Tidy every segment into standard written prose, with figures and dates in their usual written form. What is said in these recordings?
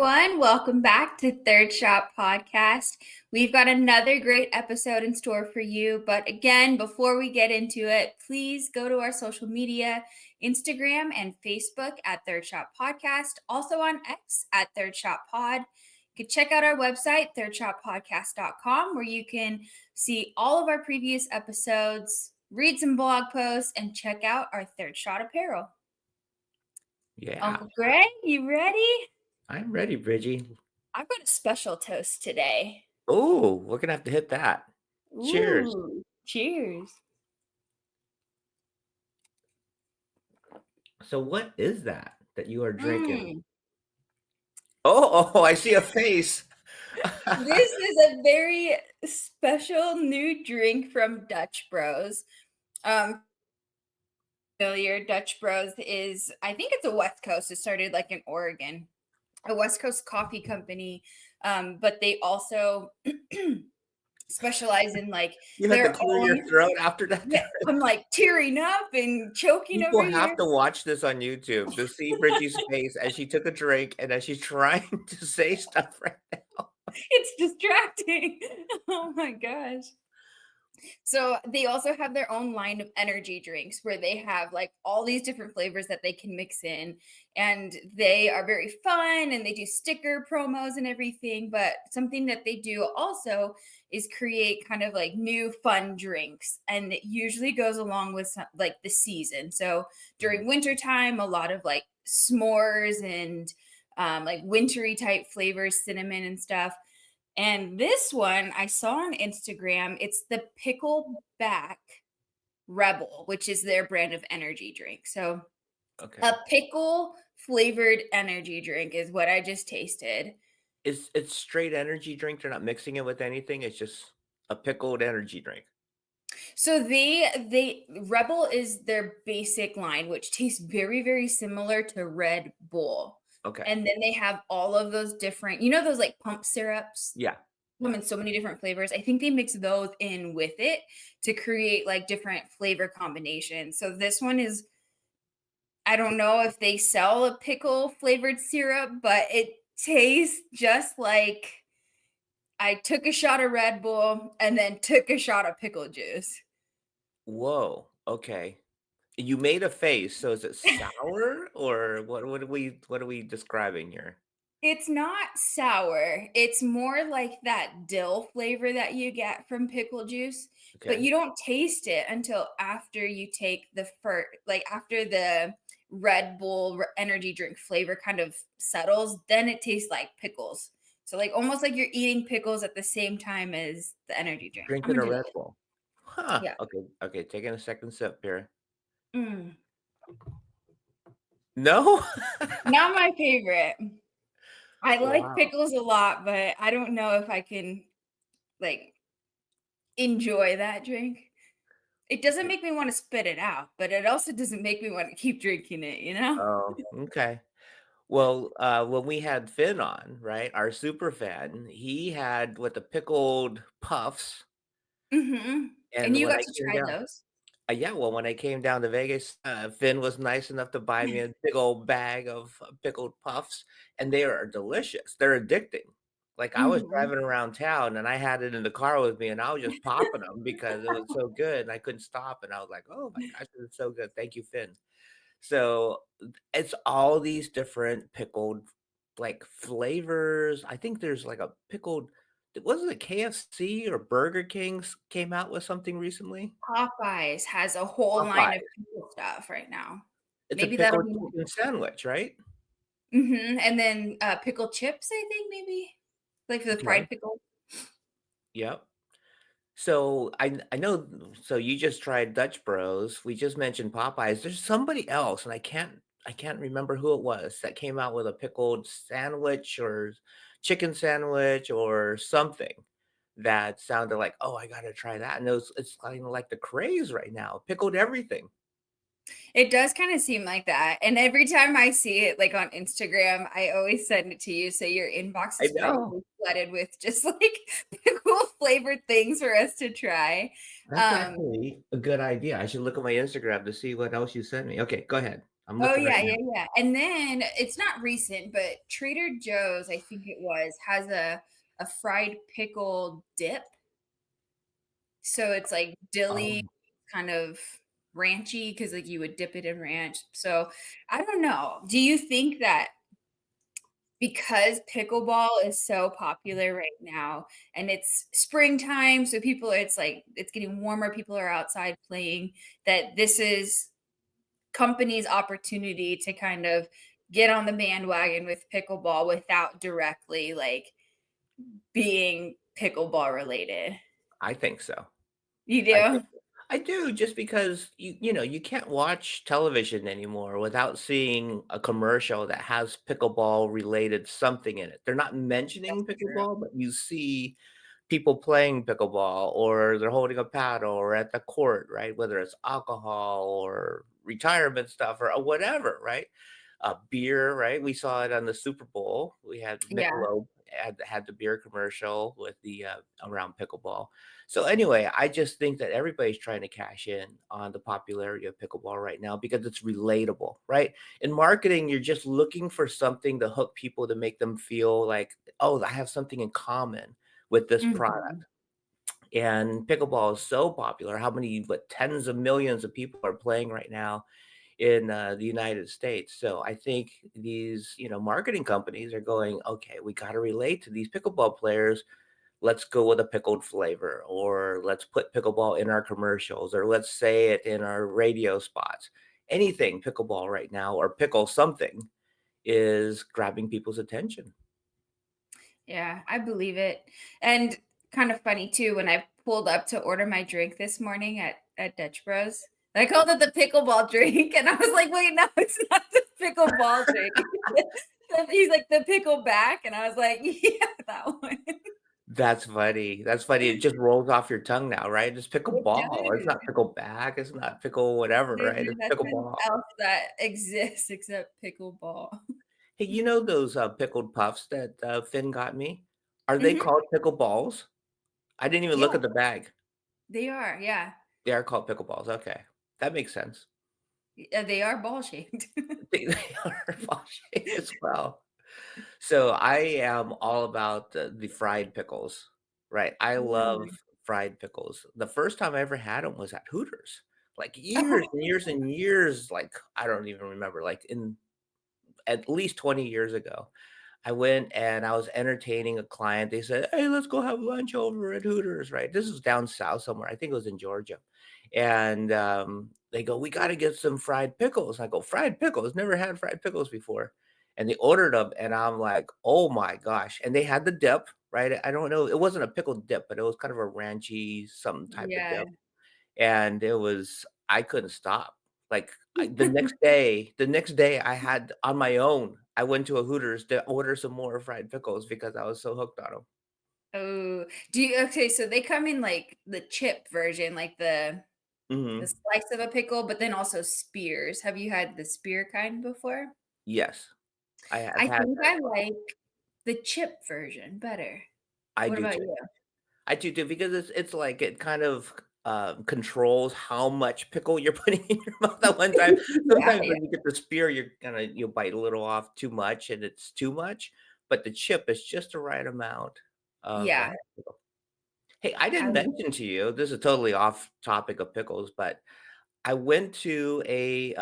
everyone. Welcome back to Third Shot Podcast. We've got another great episode in store for you. But again, before we get into it, please go to our social media, Instagram and Facebook at Third Shot Podcast, also on X at Third Shot Pod. You can check out our website, thirdshotpodcast.com, where you can see all of our previous episodes, read some blog posts, and check out our Third Shot apparel. Yeah, Uncle Greg, you ready? I'm ready, Brigie. I've got a special toast today. Oh, we're gonna have to hit that. Cheers. Ooh, cheers. So what is that you are drinking? Mm. Oh, I see a face. This is a very special new drink from Dutch Bros. Familiar, Dutch Bros is, I think it's a West Coast. It started like in Oregon, a West Coast coffee company. But they also specialize in like You had to their clear own. your throat after that. Yeah, I'm like tearing up and choking over People have here. to watch this on YouTube to see Brigie's face as she took a drink and as she's trying to say stuff right now. It's distracting. Oh my gosh. So they also have their own line of energy drinks where they have like all these different flavors that they can mix in, and they are very fun and they do sticker promos and everything. But something that they do also is create kind of like new fun drinks, and it usually goes along with like the season. So during winter time, a lot of like s'mores and like wintry type flavors, cinnamon and stuff. And this one I saw on Instagram. It's the Pickleback Rebel, which is their brand of energy drink. So Okay. a pickle flavored energy drink is what I just tasted. It's straight energy drink. They're not mixing it with anything. It's just a pickled energy drink. So they Rebel is their basic line, which tastes very similar to Red Bull. Okay. And then they have all of those different, those like pump syrups Yeah. come in so many different flavors. I think they mix those in with it to create like different flavor combinations. So this one is, I don't know if they sell a pickle flavored syrup, but it tastes just like I took a shot of Red Bull and then took a shot of pickle juice. Whoa. Okay. You made a face, so is it sour or what are we describing here? It's not sour. It's more like that dill flavor that you get from pickle juice, but Okay. you don't taste it until after you take the like after the Red Bull energy drink flavor kind of settles, then it tastes like pickles. So like almost like you're eating pickles at the same time as the energy drink. I'm Drinking gonna a do Red this. Bull. Huh. Yeah. Okay, taking a second sip here. Mm. No? Not my favorite. I like Wow. pickles a lot, but I don't know if I can like enjoy that drink. It doesn't make me wanna spit it out, but it also doesn't make me wanna keep drinking it, you know? Oh, okay. Well, when we had Finn on, right, our super fan, he had with the pickled puffs, Mhm. And and you when got I to came try down those? yeah, well, when I came down to Vegas, Finn was nice enough to buy me a big old bag of pickled puffs, and they are delicious. They're addicting. Like, I was Mhm. driving around town, and I had it in the car with me, and I was just popping them because it was so good, and I couldn't stop, and I was like, "Oh my gosh, this is so good. Thank you, Finn." So, it's all these different pickled, like, flavors. I think there's, like, a pickled wasn't it KFC or Burger King's came out with something recently? Popeyes has a whole line of Popeye. pickle stuff right now. It's a Maybe that'll pickled be chicken sandwich, right? and then, pickled chips, I think maybe? Like the Okay. fried pickle? Yep. So I know so you just tried Dutch Bros. We just mentioned Popeyes. There's somebody else, and I can't remember who it was that came out with a pickled sandwich or chicken sandwich or something that sounded like, "Oh, I gotta try that." And it's kinda like the craze right now, pickled everything. It does kinda seem like that, and every time I see it, like, on Instagram, I always send it to you, so your inbox I is know. probably flooded with just, like, pickle flavored things for us to try. That's Um actually a good idea. I should look at my Instagram to see what else you sent me. Okay, go ahead. I'm Oh, looking right yeah, now. yeah, yeah, and then it's not recent, but Trader Joe's, I think it was, has a fried pickle dip. So it's like Oh, dilly, kind of ranchy because like, you would dip it in ranch. So, I don't know. Do you think that because pickleball is so popular right now and it's springtime, so people it's like it's getting warmer, people are outside playing, that this is company's opportunity to kind of get on the bandwagon with pickleball without directly, like, being pickleball related. I think so. You I think do? I do, just because you can't watch television anymore without seeing a commercial that has pickleball related something in it. They're not mentioning That's true. pickleball, but you see people playing pickleball, or they're holding a paddle, or at the court, right? Whether it's alcohol or retirement stuff or whatever, right? Beer, right? We saw it on the Super Bowl. We had Yeah. Michelob had the beer commercial with the around pickleball. So anyway, I just think that everybody's trying to cash in on the popularity of pickleball right now because it's relatable, right? In marketing, you're just looking for something to hook people to make them feel like, oh, I have something in common with this Mhm. product. And pickleball is so popular. How many, what, tens of millions of people are playing right now in the United States? So I think these, marketing companies are going, okay, we got to relate to these pickleball players. Let's go with a pickled flavor, or let's put pickleball in our commercials, or let's say it in our radio spots. Anything pickleball right now, or pickle something, is grabbing people's attention. Yeah, I believe it. And kind of funny too, when I pulled up to order my drink this morning at Dutch Bros, I called it the pickleball drink, and I was like, "Wait, no, it's not the pickleball drink." He's like, "The pickleback," and I was like, "Yeah, that one." That's funny. That's funny. It just rolls off your tongue now, right? It's It pickleball. It's not does. pickleback. It's not pickle whatever, right? Maybe It's nothing pickleball. else that exists except pickleball. Hey, you know those pickled puffs that Finn got me? Are they Mhm. called pickleballs? I didn't even look Yeah, at the bag. they are, yeah. They are called pickleballs. Okay, that makes sense. They are ball shaped. They are ball shaped as well. So I am all about the fried pickles, right? I love Mm. fried pickles. The first time I ever had them was at Hooters, like years Oh, and years and years. Like I don't even remember, like in at least 20 years ago. I went and I was entertaining a client. They said, "Hey, let's go have lunch over at Hooters," right? This is down south somewhere. I think it was in Georgia. And they go, "We got to get some fried pickles." I go, "Fried pickles? Never had fried pickles before." And they ordered them, and I'm like, "Oh my gosh!" And they had the dip, right? I don't know. It wasn't a pickle dip, but it was kind of a ranchy, some type of yeah. dip. And it was, I couldn't stop. Like, the next day I had on my own, I went to a Hooters to order some more fried pickles because I was so hooked on them. Oh, do you okay, so they come in, like, the chip version, like the Mhm. slice of a pickle, but then also spears. Have you had the spear kind before? Yes, I've I had think that as I well. like the chip version better. I What do about too. you? I do too, because it's like it kind of, controls how much pickle you're putting in your mouth at one time. Yeah, Sometimes yeah. when you get the spear, you'll bite a little off too much, and it's too much, but the chip is just the right amount of, Yeah, pickle. Hey, I I didn't like mention to you, this is totally off topic of pickles, but I went to a,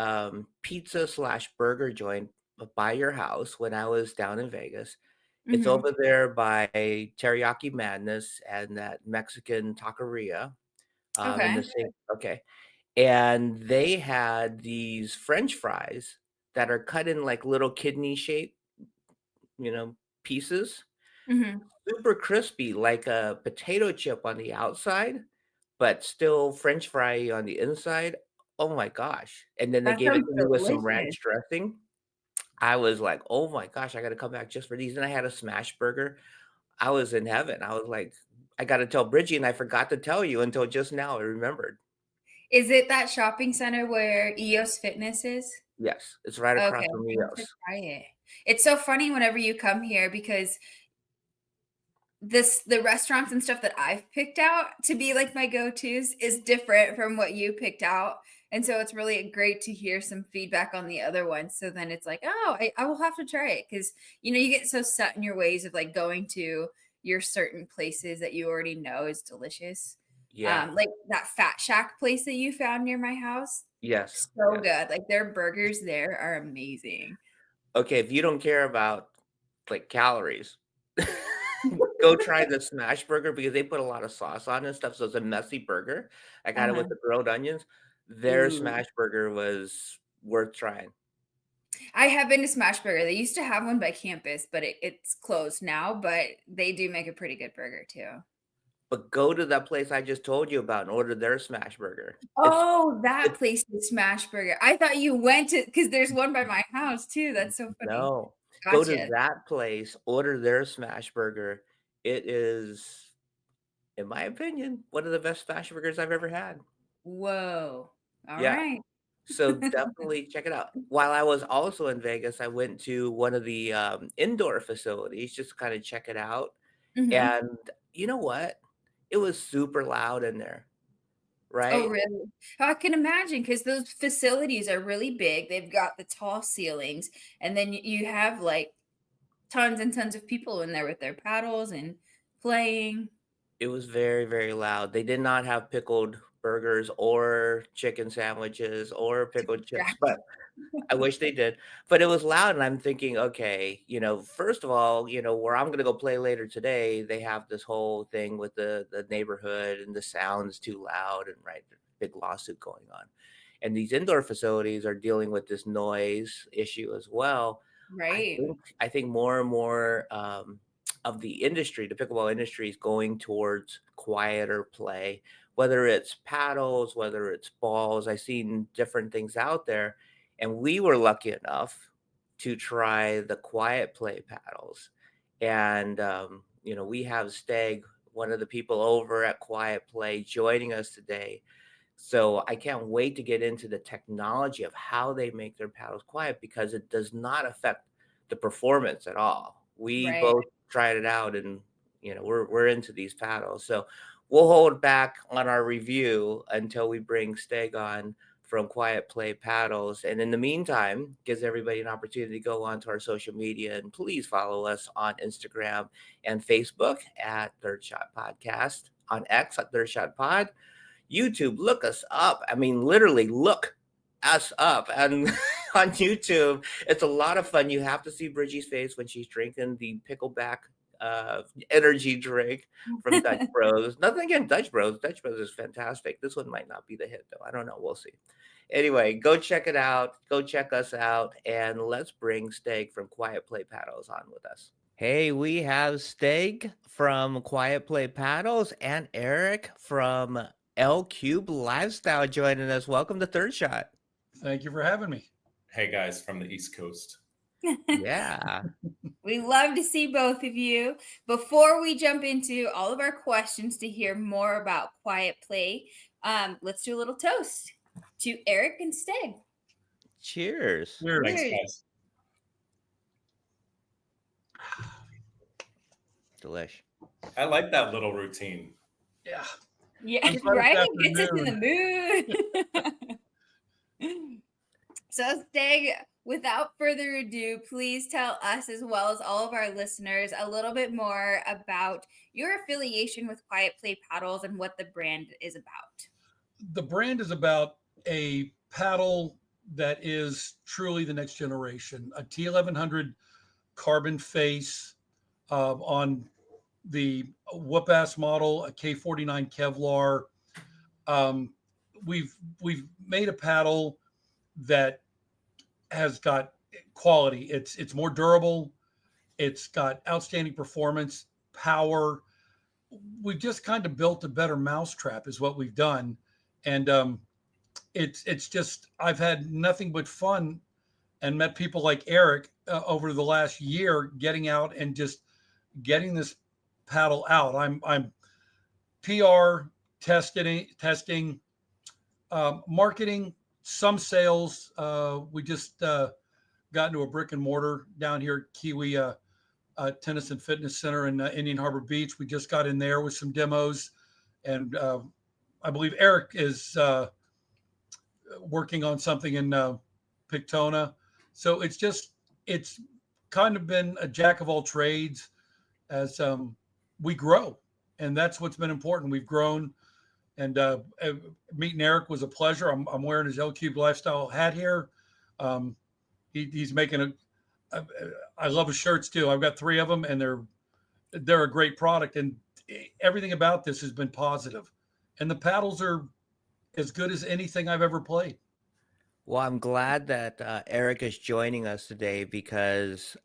pizza/burger joint by your house when I was down in Vegas. It's mhm, over there by Teriyaki Madness and that Mexican taqueria, in the okay, same, okay, and they had these french fries that are cut in, like, little kidney shape, pieces, mhm. super crispy, like a potato chip on the outside, but still french fry on the inside. Oh my gosh, and then they That gave it sounds to me with some delicious. ranch dressing. I was like, "Oh my gosh, I gotta come back just for these," and I had a smash burger. I was in heaven. I was like, "I gotta tell Bridgie," and I forgot to tell you until just now, I remembered. Is it that shopping center where EOS Fitness is? Yes, it's right Okay, across I'm from gonna have to Leo's. try it. It's so funny whenever you come here because the restaurants and stuff that I've picked out to be like my go-tos is different from what you picked out. And so it's really great to hear some feedback on the other ones. So then it's like, oh, I will have to try it. Cause you get so set in your ways of like going to your certain places that you already know is delicious. Yeah. Like that Fat Shack place that you found near my house. Yes. So Yes. good. Like their burgers there are amazing. Okay, if you don't care about, like, calories, go try the smash burger because they put a lot of sauce on it and stuff, so it's a messy burger. I got it Uh-huh. with the grilled onions. Their Ooh. smash burger was worth trying. I have been to Smashburger. They used to have one by campus, but it's closed now. But they do make a pretty good burger too. But go to that place I just told you about and order their smash burger. Oh, that It's place is Smashburger. I thought you went to because there's one by my house too. That's so funny. no. Go to Gotcha. that place, order their smash burger. It is, in my opinion, one of the best smash burgers I've ever had. Whoa. All Yeah. right. So definitely check it out. While I was also in Vegas, I went to one of the, indoor facilities just to kinda check it out, Mhm. and you know what? It was super loud in there, Oh, right? really? I can imagine because those facilities are really big. They've got the tall ceilings, and then you have like tons and tons of people in there with their paddles and playing. It was very, very loud. They did not have pickled burgers or chicken sandwiches or pickled chips, but Distracting. I wish they did, but it was loud, and I'm thinking, "Okay, first of all, where I'm gonna go play later today, they have this whole thing with the neighborhood and the sound's too loud and right, big lawsuit going on." And these indoor facilities are dealing with this noise issue as well. Right. I think more and more, of the industry, the pickleball industry is going towards quieter play, whether it's paddles, whether it's balls. I've seen different things out there, and we were lucky enough to try the quiet play paddles. And, we have Steg, one of the people over at Quiet Play, joining us today. So I can't wait to get into the technology of how they make their paddles quiet because it does not affect the performance at all. We Right. both tried it out and we're into these paddles. So we'll hold back on our review until we bring Steg on from Quiet Play Paddles. And in the meantime, gives everybody an opportunity to go onto our social media and please follow us on Instagram and Facebook at Third Shot Podcast, on X at Third Shot Pod. YouTube, look us up. I mean, literally look us up. And on YouTube, it's a lot of fun. You have to see Bridgie's face when she's drinking the pickleback energy drink from Dutch Bros. Nothing against Dutch Bros. Dutch Bros is fantastic. This one might not be the hit though. I don't know. We'll see. Anyway, go check it out. Go check us out. And let's bring Steg from Quiet Play Paddles on with us. Hey, we have Steg from Quiet Play Paddles and Eric from L Cube Lifestyle joining us. Welcome to Third Shot. Thank you for having me. Hey guys from the East Coast. Yeah. We love to see both of you. Before we jump into all of our questions to hear more about Quiet Play, let's do a little toast to Eric and Steg. Cheers. Cheers. Thanks, Cheers. guys. Delish. I like that little routine. Yeah. Yeah, I'm glad right? it's Gets us in the mood. So, Steg, without further ado, please tell us, as well as all of our listeners, a little bit more about your affiliation with Quiet Play Paddles and what the brand is about. The brand is about a paddle that is truly the next generation, a T1100 carbon face on the whoop-ass model, a K49 Kevlar. We've made a paddle that has got quality. It's more durable. It's got outstanding performance, power. We've just kind of built a better mousetrap, is what we've done, and it's just I've had nothing but fun and met people like Eric over the last year, getting out and just getting this paddle out. I'm PR testing, marketing, some sales. We just got into a brick and mortar down here at Kiwi Tennis and Fitness Center in Indian Harbor Beach. We just got in there with some demos, and I believe Eric is working on something in Pictona. So it's kind of been a jack of all trades as we grow. And that's what's been important. We've grown. And meeting Eric was a pleasure. I'm wearing his L Cube Lifestyle hat here. He's making I love his shirts too. I've got 3 of them, and they're a great product. And everything about this has been positive. And the paddles are as good as anything I've ever played. Well, I'm glad that Eric is joining us today because,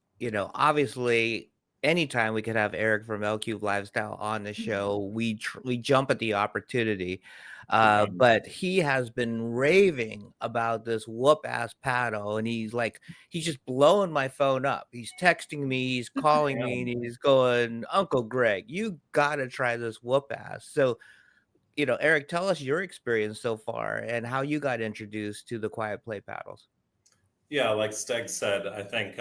obviously, anytime we could have Eric from L Cube Lifestyle on the show, we jump at the opportunity. But he has been raving about this whoop ass paddle, and he's just blowing my phone up. He's texting me, he's calling me, and he's going, Uncle Greg, you gotta try this whoop ass. So, Eric, tell us your experience so far and how you got introduced to the Quiet Play paddles. Yeah, like Steg said, I think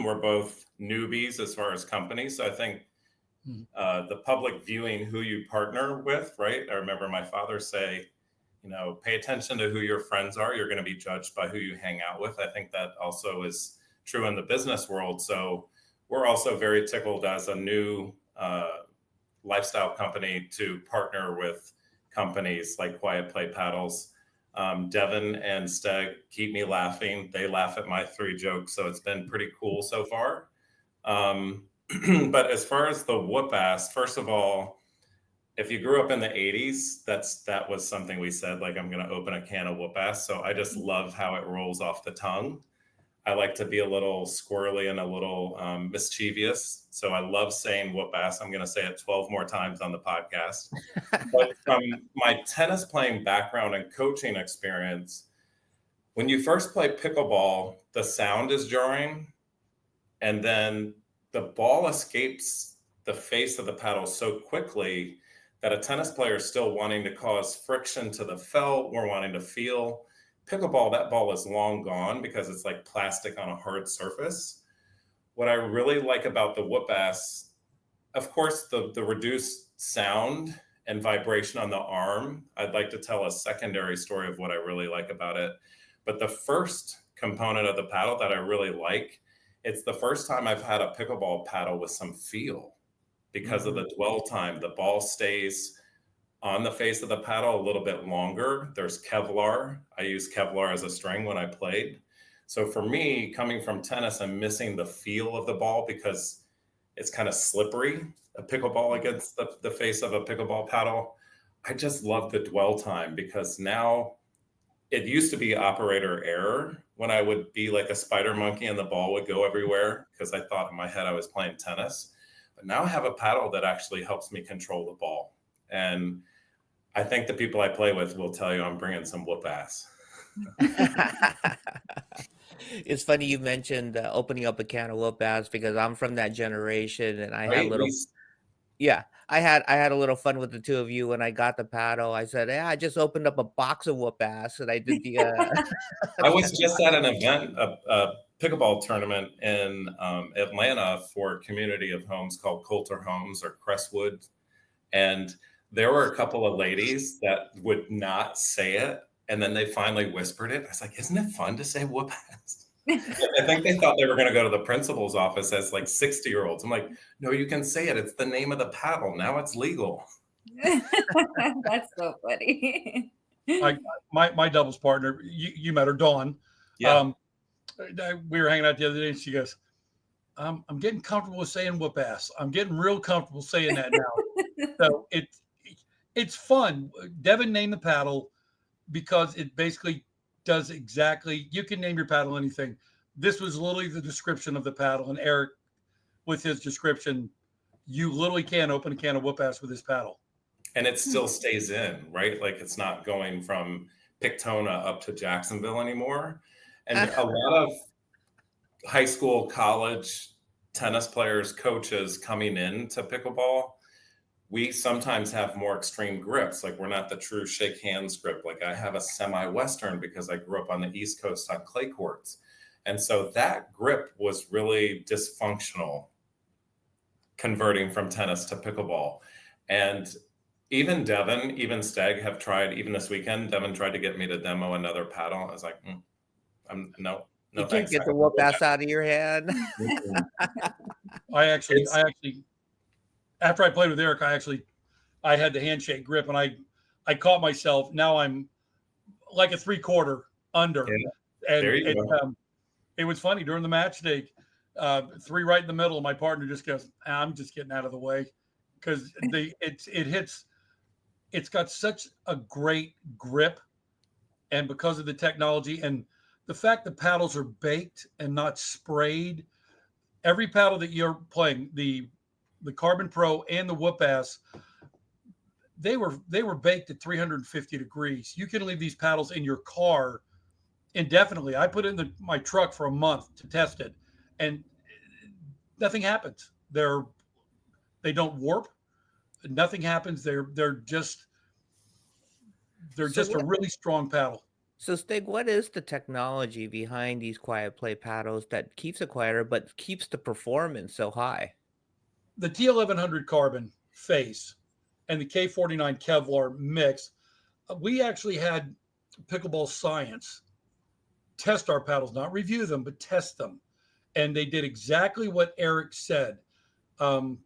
we're both newbies as far as companies. So I think the public viewing who you partner with, right? I remember my father say, pay attention to who your friends are. You're going to be judged by who you hang out with. I think that also is true in the business world. So we're also very tickled as a new lifestyle company to partner with companies like Quiet Play Paddles. Devin and Steg keep me laughing. They laugh at my 3 jokes, so it's been pretty cool so far. But as far as the whoop ass, first of all, if you grew up in the 80s, that was something we said, like, I'm going to open a can of whoop ass. So I just love how it rolls off the tongue. I like to be a little squirrely and a little mischievous. So I love saying whoop ass. I'm going to say it 12 more times on the podcast. But from my tennis playing background and coaching experience, when you first play pickleball, the sound is jarring. And then the ball escapes the face of the paddle so quickly that a tennis player is still wanting to cause friction to the felt. We're wanting to feel. Pickleball, that ball is long gone because it's like plastic on a hard surface. What I really like about the whoop ass, of course, the reduced sound and vibration on the arm. I'd like to tell a secondary story of what I really like about it. But the first component of the paddle that I really like, it's the first time I've had a pickleball paddle with some feel because of the dwell time. The ball stays on the face of the paddle a little bit longer. There's Kevlar. I use Kevlar as a string when I played. So for me, coming from tennis and missing the feel of the ball because it's kind of slippery, a pickleball against the face of a pickleball paddle, I just love the dwell time because now it used to be operator error when I would be like a spider monkey and the ball would go everywhere because I thought in my head I was playing tennis. But now I have a paddle that actually helps me control the ball. And I think the people I play with will tell you I'm bringing some whoop ass. It's funny you mentioned opening up a can of whoop ass because I'm from that generation and I had I had a little fun with the 2 of you when I got the paddle. I said, "Yeah, I just opened up a box of whoop ass," and I did the. I was just at an event, a pickleball tournament in Atlanta for a community of homes called Coulter Homes or Crestwood, and there were a couple of ladies that would not say it, and then they finally whispered it. I was like, "Isn't it fun to say whoop ass?" I think they thought they were going to go to the principal's office as like 60-year-olds. I'm like, no, you can say it. It's the name of the paddle. Now it's legal. That's so funny. My doubles partner, you met her, Dawn. Yeah. We were hanging out the other day, and she goes, I'm getting comfortable with saying whoop ass. I'm getting real comfortable saying that now. So it's fun. Devin named the paddle because it basically does exactly, you can name your paddle anything. This was literally the description of the paddle, and Eric, with his description, you literally can open a can of whoop ass with this paddle. And it still stays in, right? Like it's not going from Pictona up to Jacksonville anymore. And a lot of high school, college tennis players, coaches coming into pickleball, we sometimes have more extreme grips. Like we're not the true shake hands grip. Like I have a semi-Western because I grew up on the East Coast on clay courts. And so that grip was really dysfunctional converting from tennis to pickleball. And even Devin, even Steg have tried, even this weekend, Devin tried to get me to demo another paddle. I was like, no, You can't thanks. get the whoop ass out of your hand. I actually, after I played with Eric, I had the handshake grip, and I caught myself. Now I'm like a 3/4 under, and there you go. It was funny during the match day. 3 right in the middle. My partner just goes, "I'm just getting out of the way," because it's got such a great grip, and because of the technology and the fact the paddles are baked and not sprayed. Every paddle that you're playing, the Carbon Pro and the Whoop Ass, they were baked at 350 degrees. You can leave these paddles in your car indefinitely. I put it in my truck for a month to test it, and nothing happens. They don't warp. Nothing happens. They're just a really strong paddle. So, Stig, what is the technology behind these quiet play paddles that keeps it quieter but keeps the performance so high? The T1100 Carbon face and the K49 Kevlar mix. We actually had Pickleball Science test our paddles, not review them, but test them. And they did exactly what Eric said. One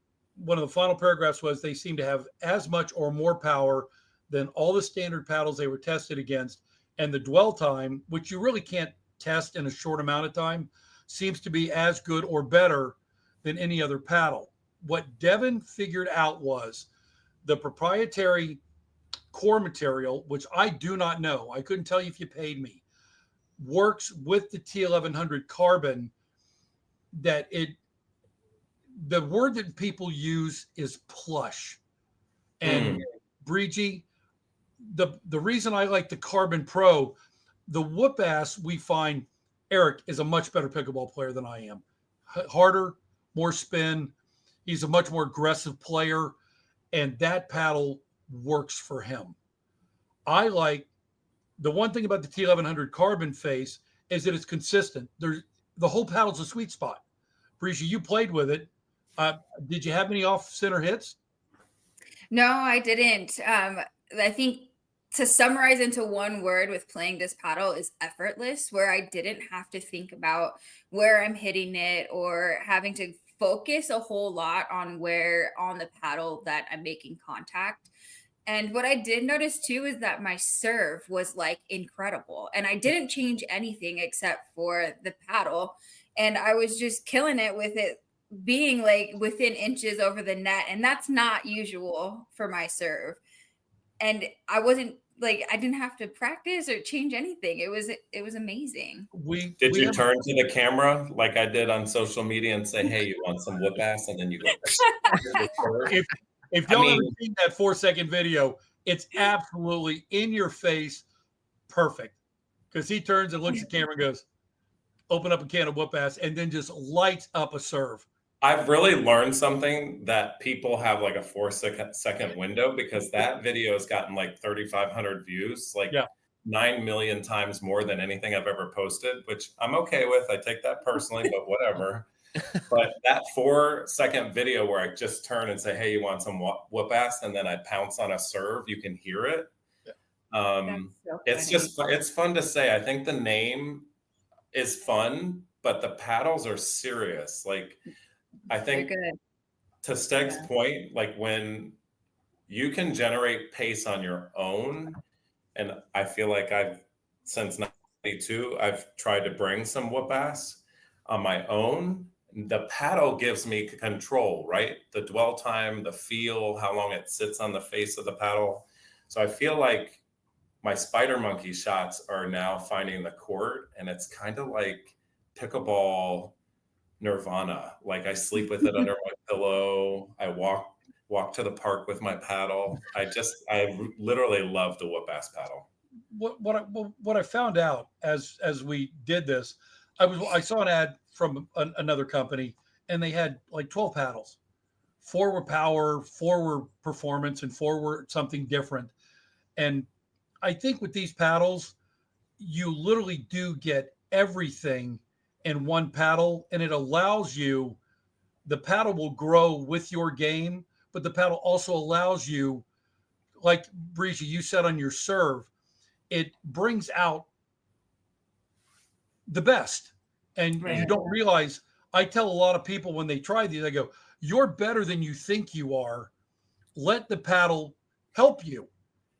of the final paragraphs was they seem to have as much or more power than all the standard paddles they were tested against. And the dwell time, which you really can't test in a short amount of time, seems to be as good or better than any other paddle. What Devin figured out was the proprietary core material, which I do not know, I couldn't tell you if you paid me, works with the T1100 Carbon. The word that people use is plush. And Brigie, the reason I like the Carbon Pro, the Whoop Ass, we find Eric is a much better pickleball player than I am. Harder, more spin. He's a much more aggressive player, and that paddle works for him. I like the one thing about the T1100 Carbon face is that it's consistent. The whole paddle's a sweet spot. Brigie, you played with it. Did you have any off-center hits? No, I didn't. I think to summarize into one word with playing this paddle is effortless, where I didn't have to think about where I'm hitting it or having to focus a whole lot on where on the paddle that I'm making contact. And what I did notice too is that my serve was like incredible. And I didn't change anything except for the paddle. And I was just killing it with it being like within inches over the net. And that's not usual for my serve. And I didn't have to practice or change anything. It was amazing. Did you turn to the camera like I did on social media and say, "Hey, you want some Whoop Ass?" And then you go. If y'all ever seen that 4-second video, it's absolutely in your face, perfect. Because he turns and looks at the camera and goes, "Open up a can of Whoop Ass," and then just lights up a serve. I've really learned something that people have like a 4-second window, because that video has gotten like 3,500 views, like 9 million times more than anything I've ever posted, which I'm okay with. I take that personally, but whatever. But that 4-second video where I just turn and say, "Hey, you want some Whoop Ass?" and then I pounce on a serve, you can hear it. It's fun to say. I think the name is fun, but the paddles are serious. Like, I think to Steg's point, like when you can generate pace on your own, and I feel like since 92, I've tried to bring some Whoop Ass on my own. The paddle gives me control, right? The dwell time, the feel, how long it sits on the face of the paddle. So I feel like my spider monkey shots are now finding the court, and it's kind of like pickleball nirvana. Like I sleep with it under my pillow. I walk to the park with my paddle. I literally love the Whoop Ass paddle. What I found out as we did this, I saw an ad from another company, and they had like 12 paddles. 4 were power, 4 were performance, and 4 were something different. And I think with these paddles, you literally do get everything in one paddle, and it allows you, the paddle will grow with your game, but the paddle also allows you like Brigie, you said on your serve, it brings out the best. And you Right. don't realize, I tell a lot of people when they try these, I go, you're better than you think you are. Let the paddle help you.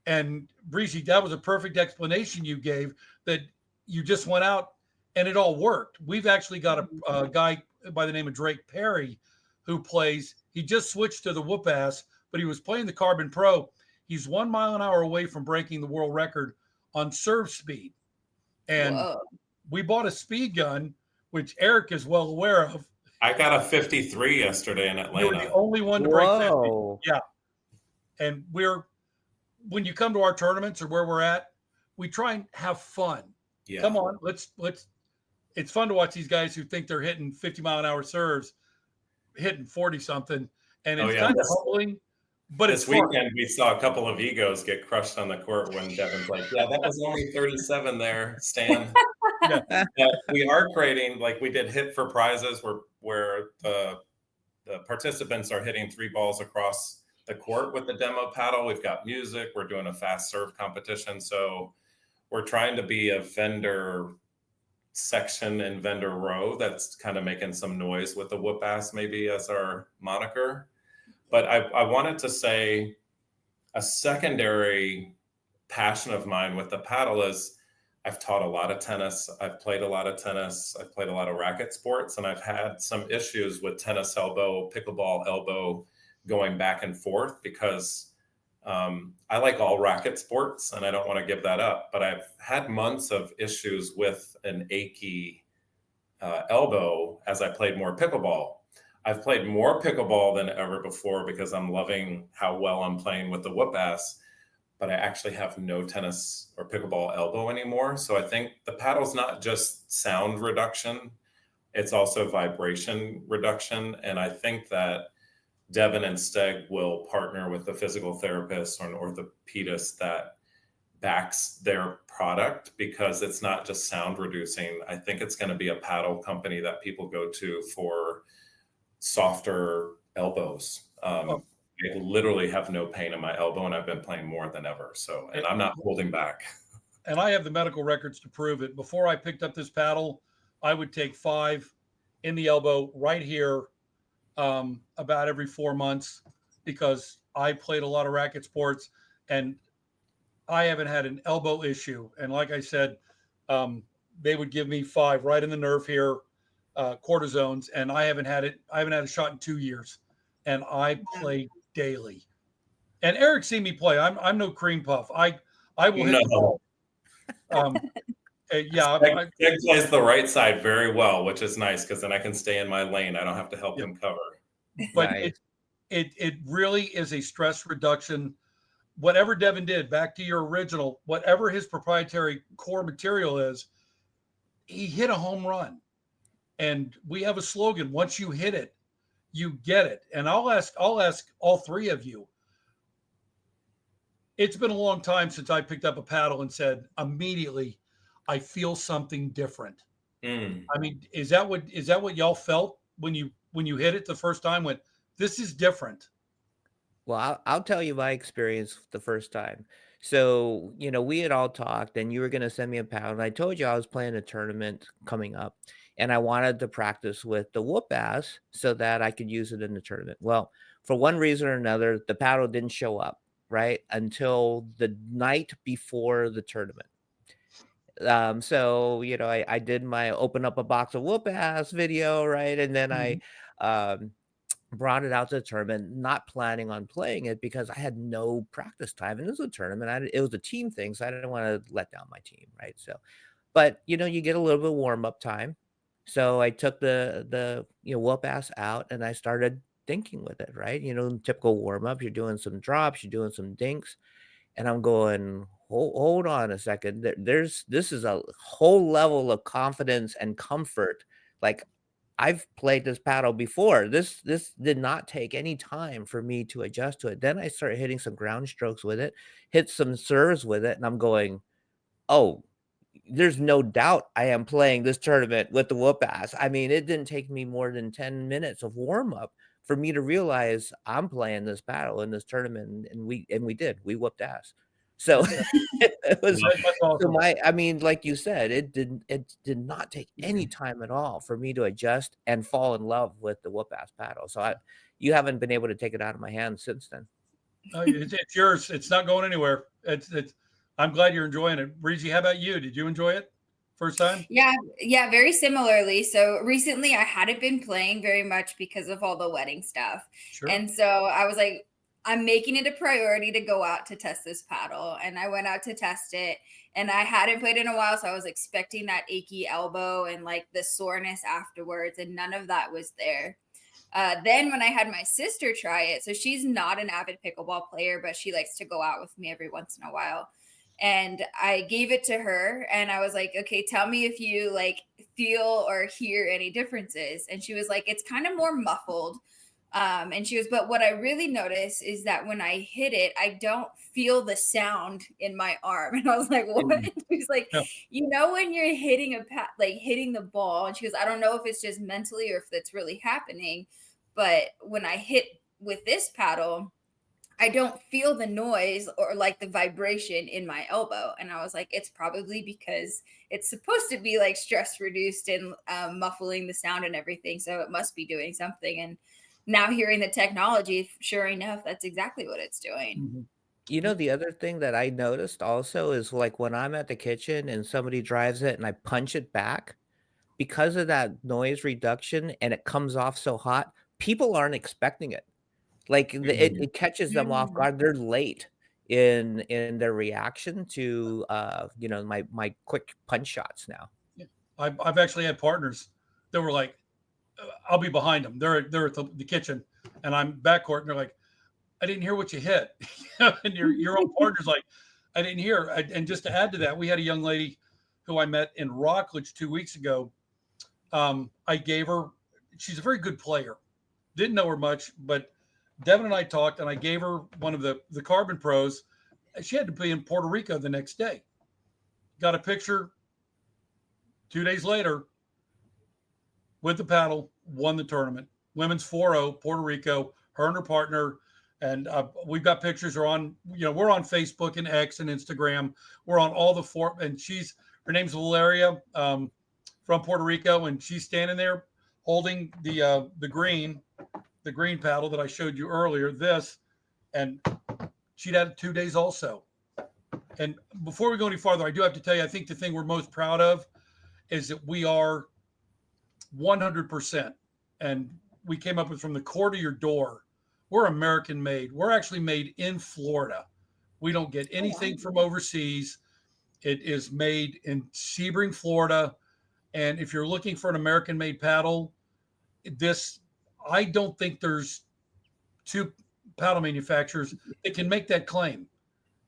And Brigie, that was a perfect explanation you gave, that you just went out and it all worked. We've actually got a guy by the name of Drake Perry who plays, he just switched to the whoop ass, but he was playing the Carbon Pro. He's 1 mile an hour away from breaking the world record on serve speed. And Whoa. we bought a speed gun, which Eric is well aware of. I got a 53 yesterday in You were Atlanta. the only one to break 50. Whoa. Yeah. And when you come to our tournaments or where we're at, we try and have fun. Yeah. Come on, let's. It's fun to watch these guys who think they're hitting 50-mile-an-hour serves, hitting 40 something, and it's kind of humbling. But this it's fun. weekend we saw a couple of egos get crushed on the court when Devin's like, "Yeah, that was only 37 there, Stan." Yeah. We are creating, like, we did hit for prizes where the participants are hitting 3 balls across the court with the demo paddle. We've got music. We're doing a fast serve competition. So we're trying to be a vendor section and vendor row that's kind of making some noise with the whoop ass maybe as our moniker. But I wanted to say a secondary passion of mine with the paddle is I've taught a lot of tennis. I've played a lot of tennis. I've played a lot of racket sports, and I've had some issues with tennis elbow, pickleball elbow going back and forth because I like all racket sports and I don't want to give that up. But I've had months of issues with an achy elbow as I played more pickleball. I've played more pickleball than ever before because I'm loving how well I'm playing with the whoop ass, but I actually have no tennis or pickleball elbow anymore. So I think the paddle's not just sound reduction, it's also vibration reduction. And I think that Devin and Steg will partner with a physical therapist or an orthopedist that backs their product because it's not just sound reducing. I think it's going to be a paddle company that people go to for softer elbows. I literally have no pain in my elbow and I've been playing more than ever. So, and I'm not holding back. And I have the medical records to prove it. Before I picked up this paddle, I would take 5 in the elbow right here about every 4 months because I played a lot of racket sports and I haven't had an elbow issue. And like I said, they would give me 5 right in the nerve here, cortisones, and I haven't had a shot in 2 years, and I play daily. And Eric's seen me play. I'm no cream puff. I will hit the ball. Yeah, Steg plays the right side very well, which is nice because then I can stay in my lane. I don't have to help him cover. But Nice. it really is a stress reduction. Whatever Devin did, back to your original, whatever his proprietary core material is, he hit a home run. And we have a slogan: once you hit it, you get it. And I'll ask all 3 of you. It's been a long time since I picked up a paddle and said immediately, I feel something different. I mean, is that what y'all felt when you hit it the first time? Went, this is different. Well, I'll tell you my experience the first time. So, we had all talked and you were going to send me a paddle. And I told you I was playing a tournament coming up and I wanted to practice with the whoop ass so that I could use it in the tournament. Well, for one reason or another, the paddle didn't show up, right, until the night before the tournament. So, I did my open up a box of whoop ass video, right? And then I brought it out to the tournament, not planning on playing it because I had no practice time. And it was a tournament. It was a team thing, so I didn't want to let down my team, right? So, but you get a little bit of warm up time. So I took the whoop ass out and I started thinking with it, right? Typical warm up. You're doing some drops, you're doing some dinks, and I'm going, hold on a second. This is a whole level of confidence and comfort. Like, I've played this paddle before. This did not take any time for me to adjust to it. Then I started hitting some ground strokes with it, hit some serves with it, and I'm going, oh, there's no doubt I am playing this tournament with the whoop ass. I mean, it didn't take me more than 10 minutes of warm up for me to realize I'm playing this paddle in this tournament, and we whooped ass. So it was That's so awesome. I mean, like you said, it did not take any time at all for me to adjust and fall in love with the whoop ass paddle. So you haven't been able to take it out of my hands since then. It's yours. It's not going anywhere. It's. I'm glad you're enjoying it. Breezy, how about you? Did you enjoy it first time? Yeah, very similarly. So recently I hadn't been playing very much because of all the wedding stuff. Sure. And so I was like, I'm making it a priority to go out to test this paddle. And I went out to test it, and I hadn't played in a while. So I was expecting that achy elbow and like the soreness afterwards, and none of that was there. Then when I had my sister try it, so she's not an avid pickleball player, but she likes to go out with me every once in a while. And I gave it to her, and I was like, okay, tell me if you like feel or hear any differences. And she was like, it's kind of more muffled. And she was, but what I really notice is that when I hit it, I don't feel the sound in my arm. And I was like, what? Mm. She's like, Yeah. you know, when you're hitting like hitting the ball. And she goes, I don't know if it's just mentally or if that's really happening. But when I hit with this paddle, I don't feel the noise or like the vibration in my elbow. And I was like, it's probably because it's supposed to be like stress reduced and muffling the sound and everything. So it must be doing something. And now hearing the technology, sure enough, that's exactly what it's doing. Mm-hmm. You know, the other thing that I noticed also is like when I'm at the kitchen and somebody drives it and I punch it back, because of that noise reduction and it comes off so hot, people aren't expecting it. Like it catches them off Mhm. guard. They're late in their reaction to my quick punch shots now. Yeah. I've actually had partners that were like, I'll be behind them. They're at the kitchen, and I'm backcourt, and they're like, I didn't hear what you hit. And your own partner's like, I didn't hear. And just to add to that, we had a young lady who I met in Rockledge 2 weeks ago. I gave her, she's a very good player. Didn't know her much, but Devin and I talked, and I gave her one of the Carbon Pros. She had to be in Puerto Rico the next day. Got a picture 2 days later with the paddle, won the tournament. Women's 4-0, Puerto Rico, her and her partner. And we've got pictures are on, we're on Facebook and X and Instagram. We're on all the and her name's Valeria from Puerto Rico. And she's standing there holding the green paddle that I showed you earlier, and she'd had it 2 days also. And before we go any farther, I do have to tell you, I think the thing we're most proud of is that we are 100%. And we came up with from the core to your door. We're American made. We're actually made in Florida. We don't get anything from overseas. It is made in Sebring, Florida. And if you're looking for an American made paddle, I don't think there's two paddle manufacturers that can make that claim.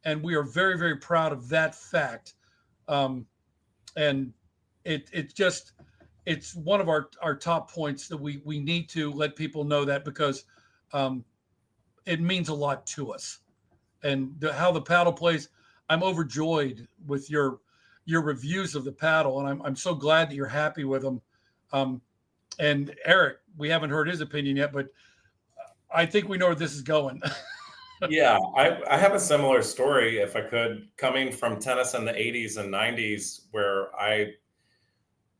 And we are very, very proud of that fact. And it's one of our top points that we need to let people know that, because it means a lot to us. And how the paddle plays, I'm overjoyed with your reviews of the paddle, and I'm so glad that you're happy with them. And Eric, we haven't heard his opinion yet, but I think we know where this is going. Yeah, I have a similar story, if I could, coming from tennis in the 80s and 90s, where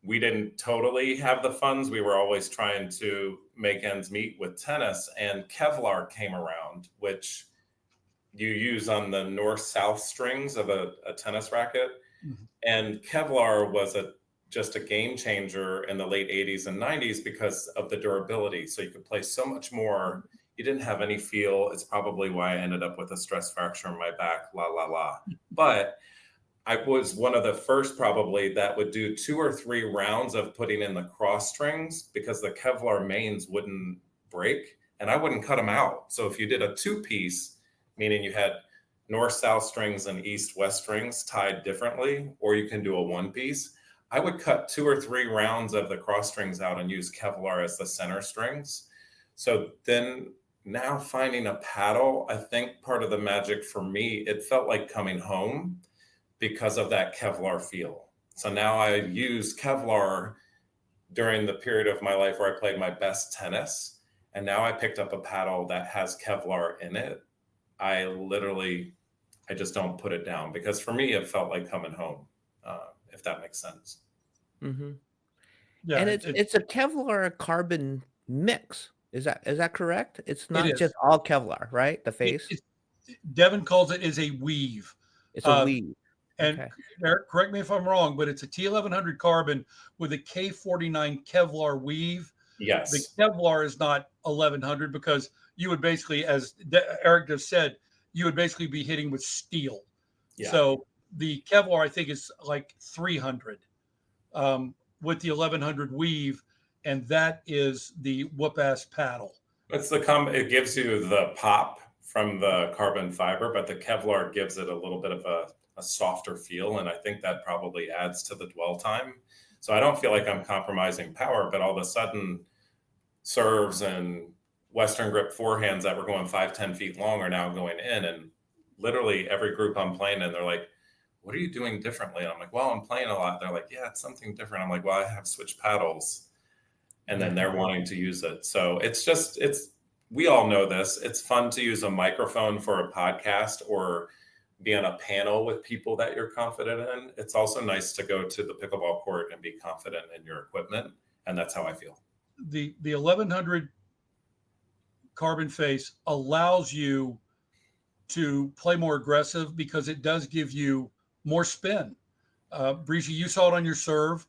we didn't totally have the funds. We were always trying to make ends meet with tennis, and Kevlar came around, which you use on the north-south strings of a tennis racket. Mm-hmm. And Kevlar was just a game changer in the late 80s and 90s because of the durability. So you could play so much more. You didn't have any feel. It's probably why I ended up with a stress fracture in my back, la, la, la. But I was one of the first probably that would do 2 or 3 rounds of putting in the cross strings, because the Kevlar mains wouldn't break and I wouldn't cut them out. So if you did a 2-piece, meaning you had north-south strings and east-west strings tied differently, or you can do a 1-piece, I would cut 2 or 3 rounds of the cross strings out and use Kevlar as the center strings. So then now finding a paddle, I think part of the magic for me, it felt like coming home because of that Kevlar feel. So now I use Kevlar during the period of my life where I played my best tennis. and now I picked up a paddle that has Kevlar in it, I just don't put it down, because for me, it felt like coming home, if that makes sense. Mm-hmm. Yeah, And it's a Kevlar carbon mix. Is that correct? It's it not is. just all Kevlar, right? The face. Devin calls it is a weave. It's a weave. And Okay. Eric, correct me if I'm wrong, but it's a T1100 carbon with a K49 Kevlar weave. Yes. The Kevlar is not 1100, because you would basically, as Eric just said, you would basically be hitting with steel. Yeah. So the Kevlar, I think, is like 300 with the 1100 weave, and that is the whoop-ass paddle. It gives you the pop from the carbon fiber, but the Kevlar gives it a little bit of a softer feel, and I think that probably adds to the dwell time. So I don't feel like I'm compromising power, but all of a sudden serves and Western grip forehands that were going 5-10 feet long are now going in, and literally every group I'm playing in, they're like, what are you doing differently? And I'm like, well, I'm playing a lot. They're like, yeah, it's something different. I'm like, well, I have switched paddles, and then they're wanting to use it. So we all know this. It's fun to use a microphone for a podcast or be on a panel with people that you're confident in. It's also nice to go to the pickleball court and be confident in your equipment. And that's how I feel. The 1100 carbon face allows you to play more aggressive, because it does give you more spin. Brigie, you saw it on your serve.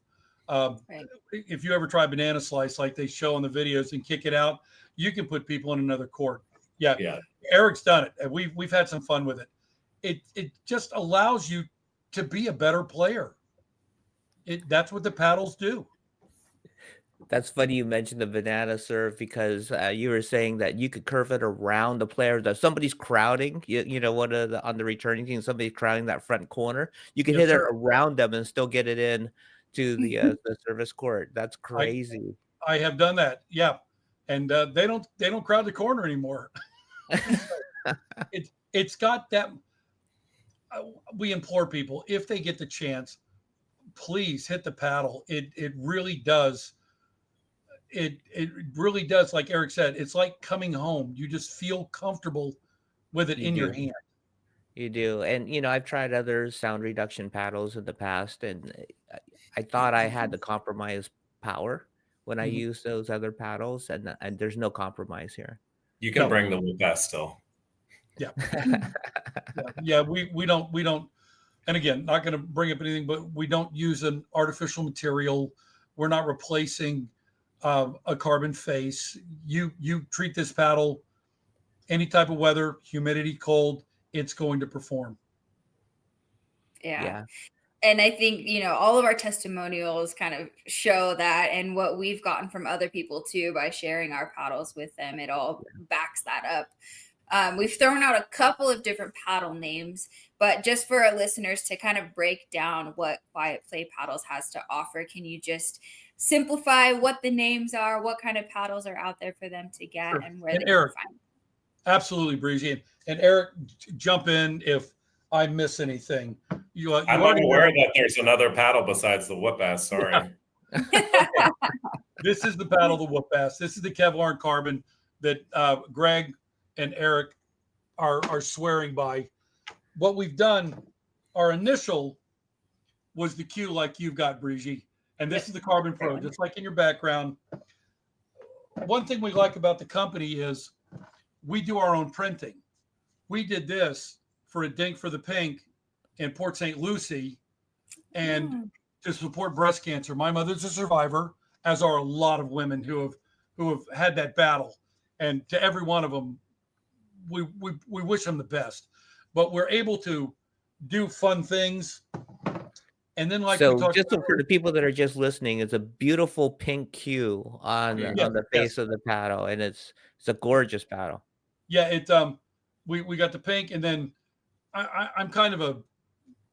Right. If you ever try banana slice like they show in the videos and kick it out, you can put people in another court. Yeah. Eric's done it, and we've had some fun with it. It just allows you to be a better player. That's what the paddles do. That's funny you mentioned the banana serve, because you were saying that you could curve it around the player. That somebody's crowding, on the returning team, somebody's crowding that front corner. You can hit it around them and still get it in to the service court. That's crazy. I have done that. Yeah. And they don't crowd the corner anymore. It's got that. We implore people, if they get the chance, please hit the paddle. It really does. It really does. Like Eric said, it's like coming home. You just feel comfortable with it in your hand. You do. And, I've tried other sound reduction paddles in the past, and I thought I had to compromise power when I use those other paddles, and there's no compromise here. You can bring the whoop-ass still. Yeah. Yeah. We don't. And again, not going to bring up anything, but we don't use an artificial material. We're not replacing a carbon face. You treat this paddle any type of weather, humidity, cold, it's going to perform. Yeah. And I think, all of our testimonials kind of show that, and what we've gotten from other people too, by sharing our paddles with them, it all backs that up. We've thrown out a couple of different paddle names, but just for our listeners to kind of break down what Quiet Play Paddles has to offer, can you just simplify what the names are, what kind of paddles are out there for them to get, and where they can find them? Absolutely, Brigie. And Eric, jump in if I miss anything. I'm aware that there's another paddle besides the whoop-ass. Sorry. This is the paddle, the whoop-ass. This is the Kevlar and carbon that Greg and Eric are swearing by. What we've done, our initial was the Q like you've got, Brigie. And this is the Carbon Pro, just like in your background. One thing we like about the company is we do our own printing. We did this for a Dink for the Pink in Port St. Lucie, and to support breast cancer. My mother's a survivor, as are a lot of women who have had that battle. And to every one of them, we wish them the best. But we're able to do fun things. And then, like, so just for the people that are just listening, it's a beautiful pink Q on the face of the paddle, and it's a gorgeous paddle. Yeah, we got the pink, and then I'm kind of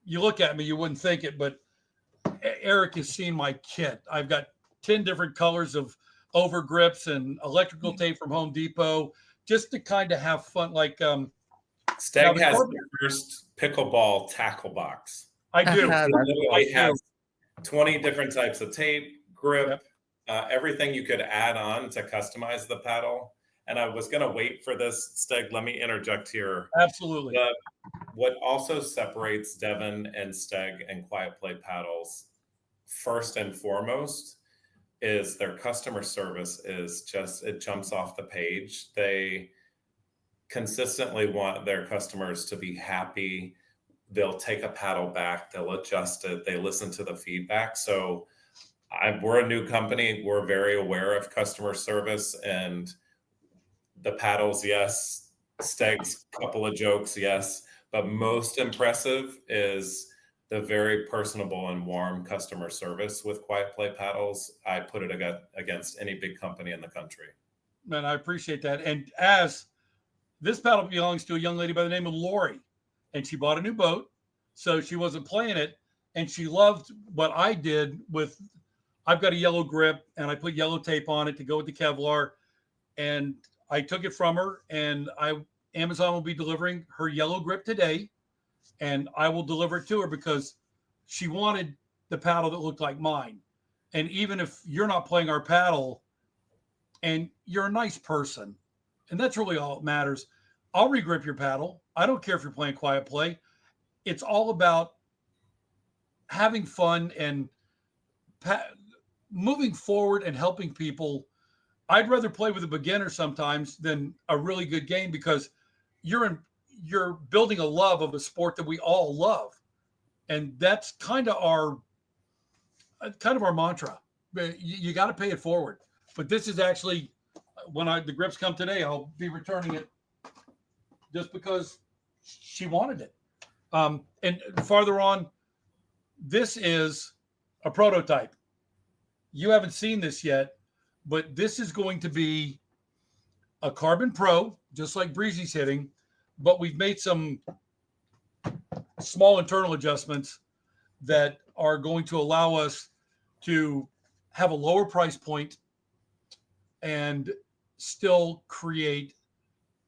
you look at me, you wouldn't think it, but Eric has seen my kit. I've got 10 different colors of over grips and electrical tape from Home Depot, just to kind of have fun. Like Steg has the first pickleball tackle box. I do. It has 20 different types of tape, grip, everything you could add on to customize the paddle. And I was going to wait for this, Steg. Let me interject here. Absolutely. What also separates Devin and Steg and Quiet Play Paddles, first and foremost, is their customer service is just, it jumps off the page. They consistently want their customers to be happy. They'll take a paddle back, they'll adjust it, they listen to the feedback. So we're a new company. We're very aware of customer service, and the paddles, yes. Steg's couple of jokes, yes. But most impressive is the very personable and warm customer service with Quiet Play Paddles. I put it against any big company in the country. Man, I appreciate that. And as this paddle belongs to a young lady by the name of Lori, and she bought a new boat, so she wasn't playing it, and she loved what I did with. I've got a yellow grip, and I put yellow tape on it to go with the Kevlar, and I took it from her, and Amazon will be delivering her yellow grip today, and I will deliver it to her because she wanted the paddle that looked like mine. And even if you're not playing our paddle and you're a nice person, and that's really all that matters, I'll regrip your paddle. I don't care if you're playing Quiet Play. It's all about having fun and moving forward and helping people. I'd rather play with a beginner sometimes than a really good game, because you're building a love of a sport that we all love. And that's kind of our mantra. You got to pay it forward. But this is actually, when the grips come today, I'll be returning it just because she wanted it. And farther on, this is a prototype. You haven't seen this yet, but this is going to be a Carbon Pro, just like Breezy's hitting, but we've made some small internal adjustments that are going to allow us to have a lower price point and still create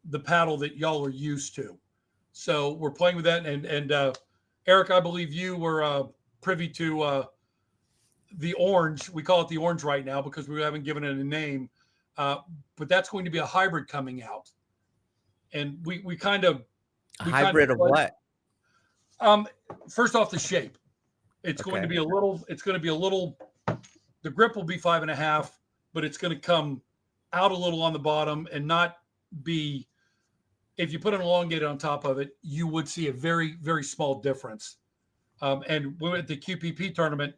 the paddle that y'all are used to. So we're playing with that. And Eric, I believe you were privy to the orange. We call it the orange right now because we haven't given it a name. But that's going to be a hybrid coming out. And we kind of hybrid of what? First off, the shape. It's going to be a little, the grip will be 5.5, but it's going to come out a little on the bottom and not be, if you put an elongated on top of it, you would see a very, very small difference. And we went at the QPP tournament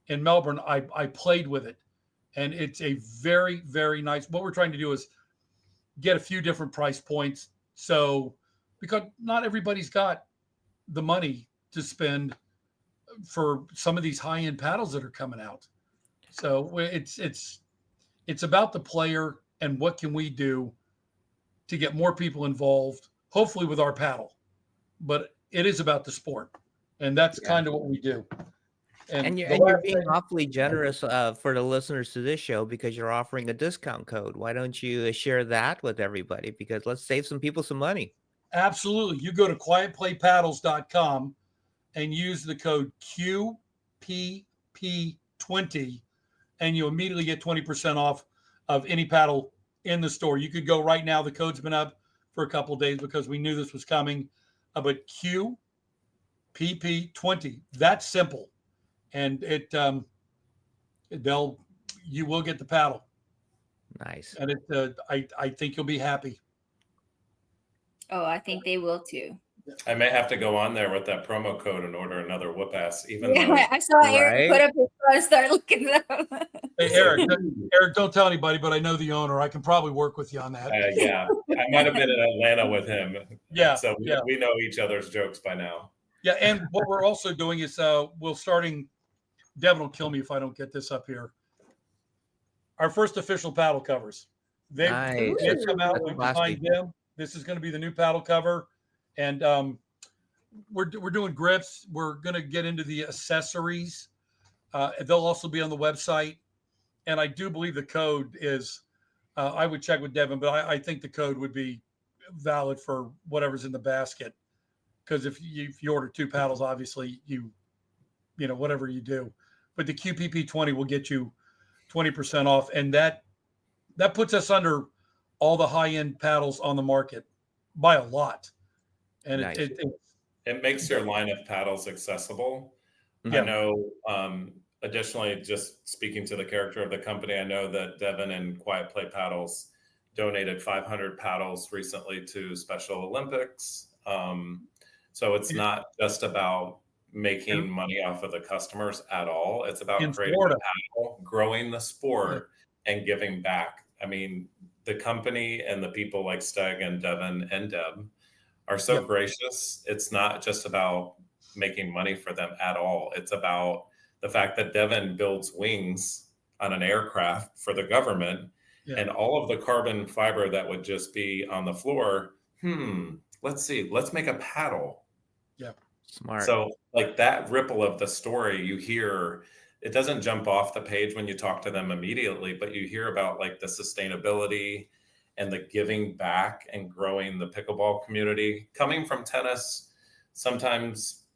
in Melbourne, I played with it, and it's a very, very nice. What we're trying to do is get a few different price points. So, because not everybody's got the money to spend for some of these high-end paddles that are coming out. So it's about the player and what can we do to get more people involved, hopefully with our paddle. But it is about the sport, and that's kind of what we do. And you're being awfully generous for the listeners to this show because you're offering a discount code. Why don't you share that with everybody? Because let's save some people some money. Absolutely. You go to quietplaypaddles.com and use the code QPP20, and you immediately get 20% off of any paddle in the store. You could go right now. The code's been up for a couple of days because we knew this was coming. But QPP20, that's simple. And you will get the paddle. Nice. And I think you'll be happy. Oh, I think they will too. I may have to go on there with that promo code and order another whoop ass. Even Yeah, though I saw Eric put up his phone and start looking it up. Hey, Eric, don't tell anybody, but I know the owner. I can probably work with you on that. Yeah, I might have been in Atlanta with him. Yeah, so we know each other's jokes by now. Yeah, and what we're also doing is Devin will kill me if I don't get this up here. Our first official paddle covers. They've come out behind them. This is going to be the new paddle cover. And we're doing grips. We're going to get into the accessories. They'll also be on the website. And I do believe the code is, I would check with Devin, but I think the code would be valid for whatever's in the basket. Because if you order 2 paddles, obviously you know, whatever you do. But the QPP20 will get you 20% off. And that puts us under all the high-end paddles on the market by a lot. And Nice. It makes your line of paddles accessible. I Yeah. know, additionally, just speaking to the character of the company, I know that Devin and Quiet Play Paddles donated 500 paddles recently to Special Olympics. So it's not just about making money off of the customers at all. It's about In creating Florida. the paddle, growing the sport, and giving back. I mean, the company and the people like Steg and Devin and Deb are so Yep. gracious. It's not just about making money for them at all. It's about the fact that Devin builds wings on an aircraft for the government, and all of the carbon fiber that would just be on the floor. Let's see, let's make a paddle. Yeah. Smart. So like that ripple of the story you hear, it doesn't jump off the page when you talk to them immediately, but you hear about like the sustainability and the giving back and growing the pickleball community. Coming from tennis, sometimes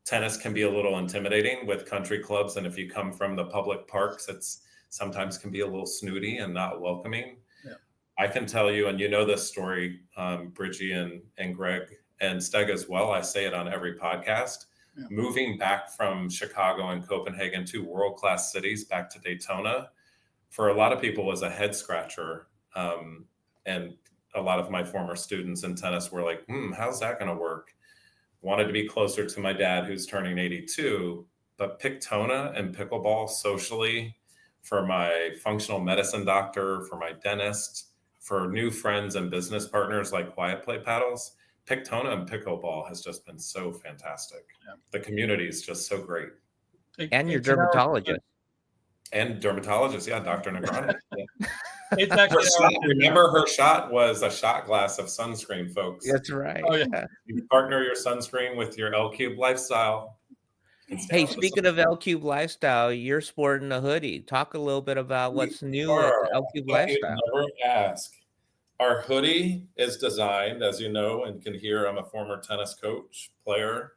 tennis can be a little intimidating with country clubs. And if you come from the public parks, it's sometimes can be a little snooty and not welcoming. Yeah. I can tell you, and you know this story, Brigie and Greg and Steg as well. I say it on every podcast. Yeah. Moving back from Chicago and Copenhagen, two world-class cities, back to Daytona, for a lot of people was a head scratcher. And a lot of my former students in tennis were like, how's that going to work? Wanted to be closer to my dad, who's turning 82, but Pictona and pickleball socially, for my functional medicine doctor, for my dentist, for new friends and business partners like Quiet Play Paddles, Pictona and pickleball has just been so fantastic. Yeah. The community is just so great. And your dermatologist. And dermatologist, yeah, Dr. Negrani. Yeah. It's actually remember, her shot was a shot glass of sunscreen, folks. That's right. Oh, yeah. You partner your sunscreen with your L Cube lifestyle. Hey, speaking of L Cube lifestyle, you're sporting a hoodie. Talk a little bit about what's new at the L Cube lifestyle. Never ask. Our hoodie is designed, as you know, and can hear, I'm a former tennis coach, player.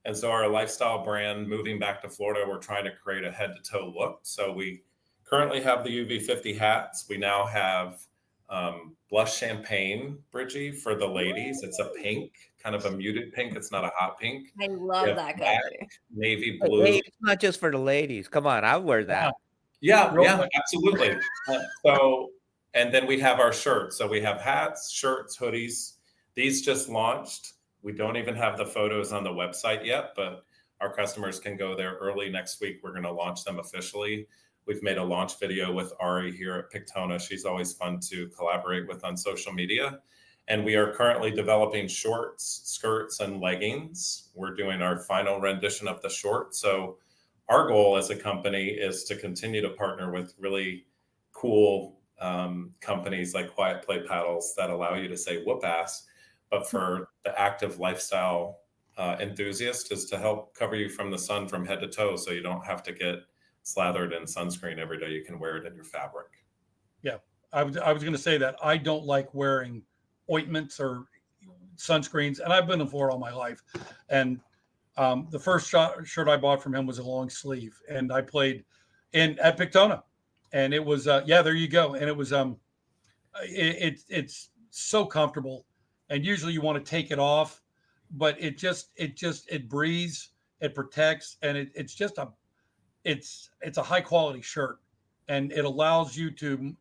And so our lifestyle brand, moving back to Florida, we're trying to create a head to toe look. So we currently have the UV50 hats. We now have blush champagne, Brigie, for the ladies. It's a pink, kind of a muted pink. It's not a hot pink. I love that color. Navy blue. Hey, it's not just for the ladies. Come on, I'll wear that. Yeah, absolutely. And then we have our shirts. So we have hats, shirts, hoodies. These just launched. We don't even have the photos on the website yet, but our customers can go there early next week. We're going to launch them officially. We've made a launch video with Ari here at Pictona. She's always fun to collaborate with on social media. And we are currently developing shorts, skirts, and leggings. We're doing our final rendition of the short. So our goal as a company is to continue to partner with really cool companies like Quiet Play Paddles that allow you to say whoop ass. But for the active lifestyle enthusiast is to help cover you from the sun from head to toe, so you don't have to get slathered in sunscreen every day. You can wear it in your fabric. Yeah, I was going to say that I don't like wearing ointments or sunscreens, and I've been in Florida all my life. And the first shirt I bought from him was a long sleeve, and I played at Pictona, and it was there you go, and it was it's so comfortable. And usually you want to take it off, but it breathes, it protects, and it's a high quality shirt, and it allows you to,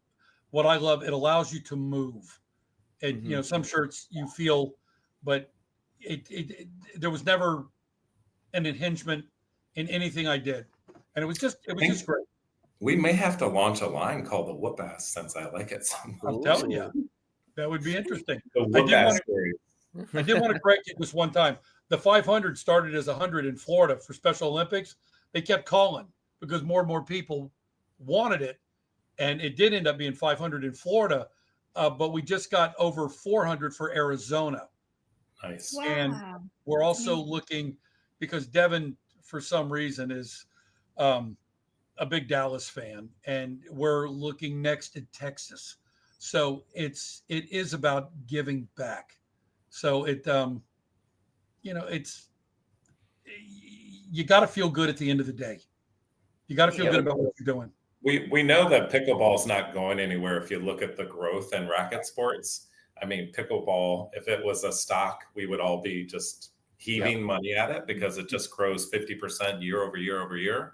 what I love, it allows you to move. You know, some shirts you feel, but there was never an impingement in anything I did, and it was just great. We may have to launch a line called the Whoop Ass, since I like it so much. I'm telling you. That would be interesting. I did want to correct you this one time. The 500 started as 100 in Florida for Special Olympics. They kept calling because more and more people wanted it. And it did end up being 500 in Florida. But we just got over 400 for Arizona. Nice. Wow. And we're also looking, because Devin, for some reason, is a big Dallas fan. And we're looking next in Texas. So it is about giving back. So you got to feel good at the end of the day. You got to feel good about what you're doing. We know that pickleball is not going anywhere if you look at the growth in racket sports. I mean, pickleball, if it was a stock, we would all be just heaving money at it because it just grows 50% year over year over year.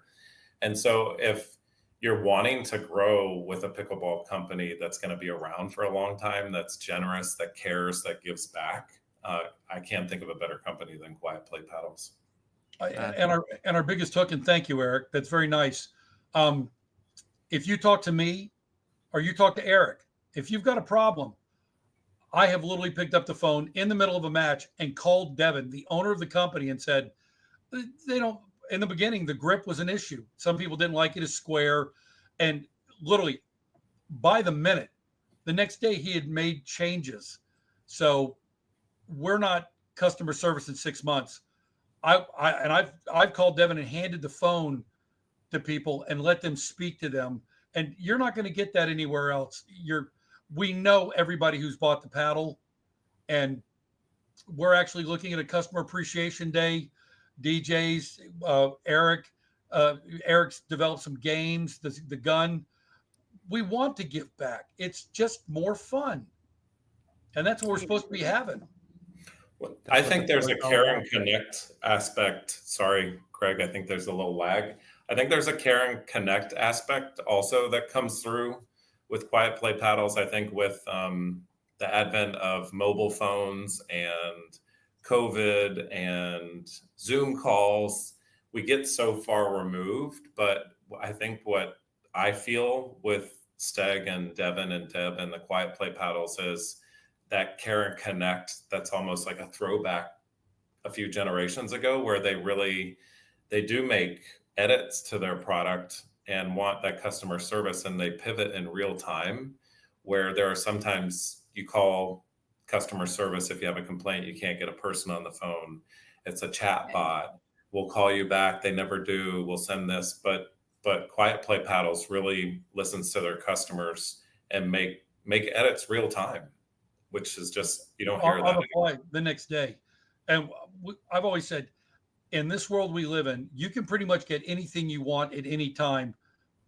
And so if you're wanting to grow with a pickleball company that's going to be around for a long time, that's generous, that cares, that gives back, I can't think of a better company than Quiet Play Paddles. And our biggest hook, and thank you, Eric. That's very nice. If you talk to me or you talk to Eric, if you've got a problem, I have literally picked up the phone in the middle of a match and called Devin, the owner of the company, and said, they don't, in the beginning, the grip was an issue. Some people didn't like it as square. And literally by the minute, the next day he had made changes. So we're not customer service in 6 months. I've called Devin and handed the phone to people and let them speak to them. And you're not going to get that anywhere else. We know everybody who's bought the paddle, and we're actually looking at a customer appreciation day. DJs, Eric's developed some games, the gun. We want to give back. It's just more fun. And that's what we're supposed to be having. I think there's a care and connect aspect. Sorry, Craig, I think there's a little lag. I think there's a care and connect aspect also that comes through with Quiet Play Paddles. I think with the advent of mobile phones and COVID and Zoom calls, we get so far removed. But I think what I feel with Steg and Devin and Deb and the Quiet Play Paddles is that care and connect that's almost like a throwback a few generations ago, where they do make edits to their product and want that customer service, and they pivot in real time, where there are sometimes you call customer service if you have a complaint, you can't get a person on the phone, it's a chat bot, we'll call you back, they never do, we'll send this. But Quiet Play Paddles really listens to their customers and make edits real time, which is just, you don't hear that on the fly the next day. And I've always said, in this world we live in, you can pretty much get anything you want at any time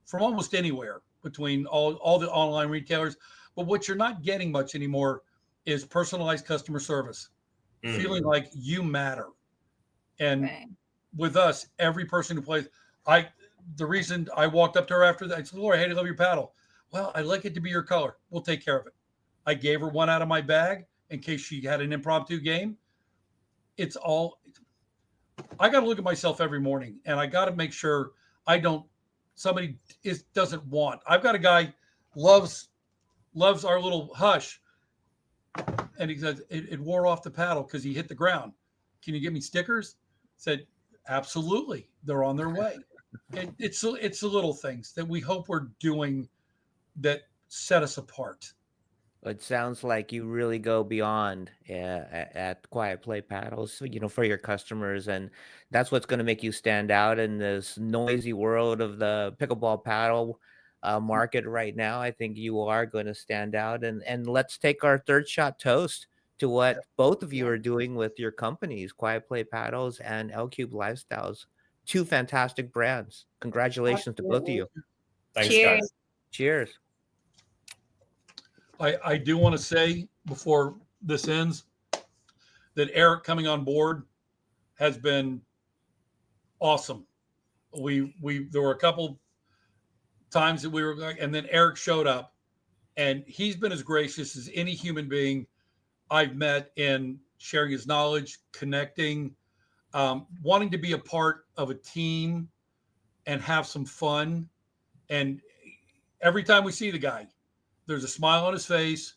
from almost anywhere between all the online retailers. But what you're not getting much anymore is personalized customer service, feeling like you matter. And with us, every person who plays, the reason I walked up to her after that, I said, Laura, hey, I love your paddle. Well, I'd like it to be your color. We'll take care of it. I gave her one out of my bag in case she had an impromptu game. I got to look at myself every morning, and I got to make sure doesn't want. I've got a guy loves our little hush, and he says it wore off the paddle because he hit the ground. Can you get me stickers? Said absolutely. They're on their way. It's the little things that we hope we're doing that set us apart. It sounds like you really go beyond at Quiet Play Paddles, for your customers, and that's what's going to make you stand out in this noisy world of the pickleball paddle market right now. I think you are going to stand out, and let's take our third shot toast to what both of you are doing with your companies, Quiet Play Paddles and L Cube Lifestyles. Two fantastic brands. Congratulations to both of you. Thanks, Cheers. guys. Cheers. I do want to say before this ends that Eric coming on board has been awesome. There were a couple times that we were going, and then Eric showed up, and he's been as gracious as any human being I've met in sharing his knowledge, connecting, wanting to be a part of a team and have some fun. And every time we see the guy, there's a smile on his face.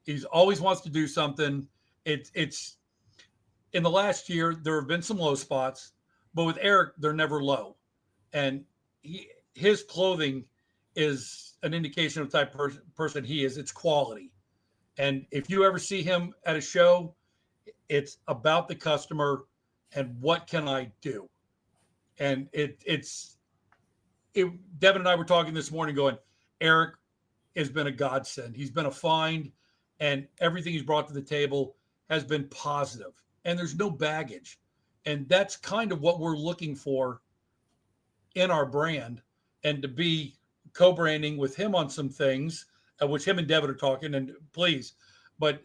He always wants to do something. It's in the last year, there have been some low spots, but with Eric, they're never low. And his clothing is an indication of the type of person he is. It's quality. And if you ever see him at a show, it's about the customer and what can I do? And Devin and I were talking this morning going, Eric has been a godsend. He's been a find, and everything he's brought to the table has been positive, and there's no baggage. And that's kind of what we're looking for in our brand, and to be co-branding with him on some things, which him and Devin are talking. And please, but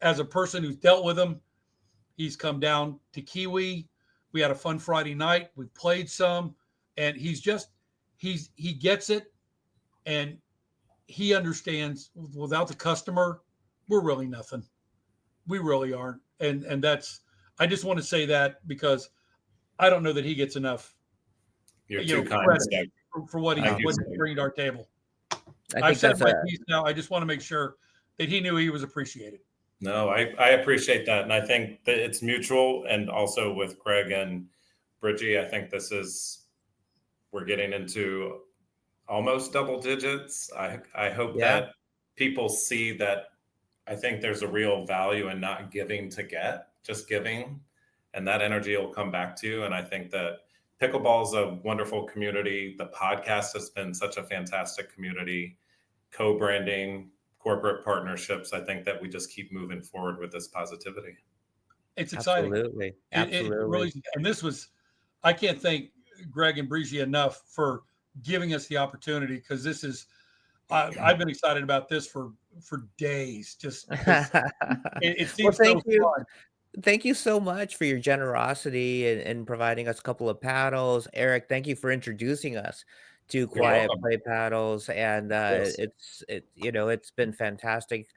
as a person who's dealt with him, he's come down to Kiwi. We had a fun Friday night. We played some, and he gets it, and he understands. Without the customer, we're really nothing. We really aren't, and that's. I just want to say that because I don't know that he gets enough. You're too kind, credit for what Thank you, he's Steve. bringing to our table. I I've think said my piece now. I just want to make sure that he knew he was appreciated. No, I appreciate that. And I think that it's mutual. And also with Greg and Brigie, I think we're getting into almost double digits. I hope that people see that. I think there's a real value in not giving to get, just giving, and that energy will come back to you. And I think that pickleball is a wonderful community. The podcast has been such a fantastic community, co-branding, corporate partnerships. I think that we just keep moving forward with this positivity. It's exciting. Absolutely. It really, and I can't thank Greg and Brigie enough for giving us the opportunity, because this is, I've been excited about this for days. Just it seems thank so you. fun. Thank you so much for your generosity and providing us a couple of paddles. Eric, thank you for introducing us to Quiet welcome. Play paddles. And Yes. it's been fantastic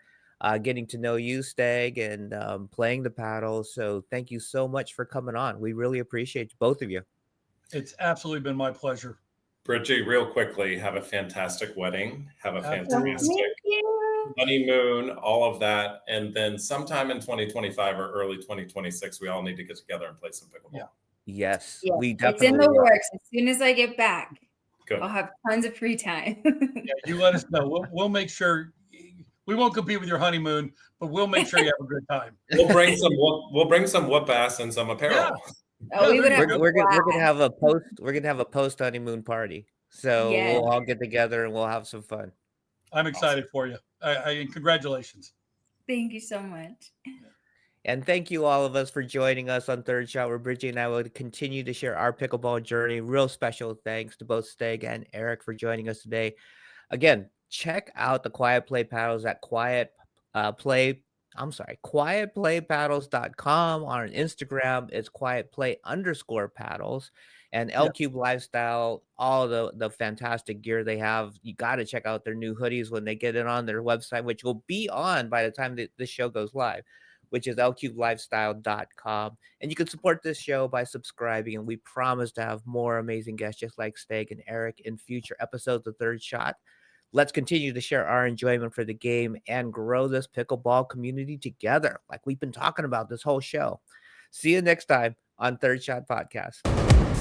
getting to know you, Steg, and playing the paddles. So thank you so much for coming on. We really appreciate both of you. It's absolutely been my pleasure. Brigie, real quickly, have a fantastic wedding. Have a Absolutely. fantastic Thank you. honeymoon, all of that. And then sometime in 2025 or early 2026, we all need to get together and play some pickleball. Yeah. Yes, Yeah, we it's definitely in the will. works. As soon as I get back, Good. I'll have tons of free time. Yeah, you let us know. We'll make sure. We won't compete with your honeymoon, but we'll make sure you have a good time. We'll bring some whoop ass and some apparel. Oh, we would have We're gonna blast. have a post honeymoon party. So Yes. we'll all get together and we'll have some fun. I'm excited for you. And congratulations. Thank you so much. And thank you all of us for joining us on Third Shot, where Brigie and I will continue to share our pickleball journey. Real special thanks to both Steg and Eric for joining us today. Again, check out the Quiet Play paddles at quietplaypaddles.com. On Instagram, it's quietplay_paddles. And L Cube Lifestyle, all the fantastic gear they have. You got to check out their new hoodies when they get it on their website, which will be on by the time that this show goes live, which is lcubelifestyle.com. And you can support this show by subscribing. And we promise to have more amazing guests just like Steg and Eric in future episodes of Third Shot. Let's continue to share our enjoyment for the game and grow this pickleball community together, like we've been talking about this whole show. See you next time on Third Shot Podcast.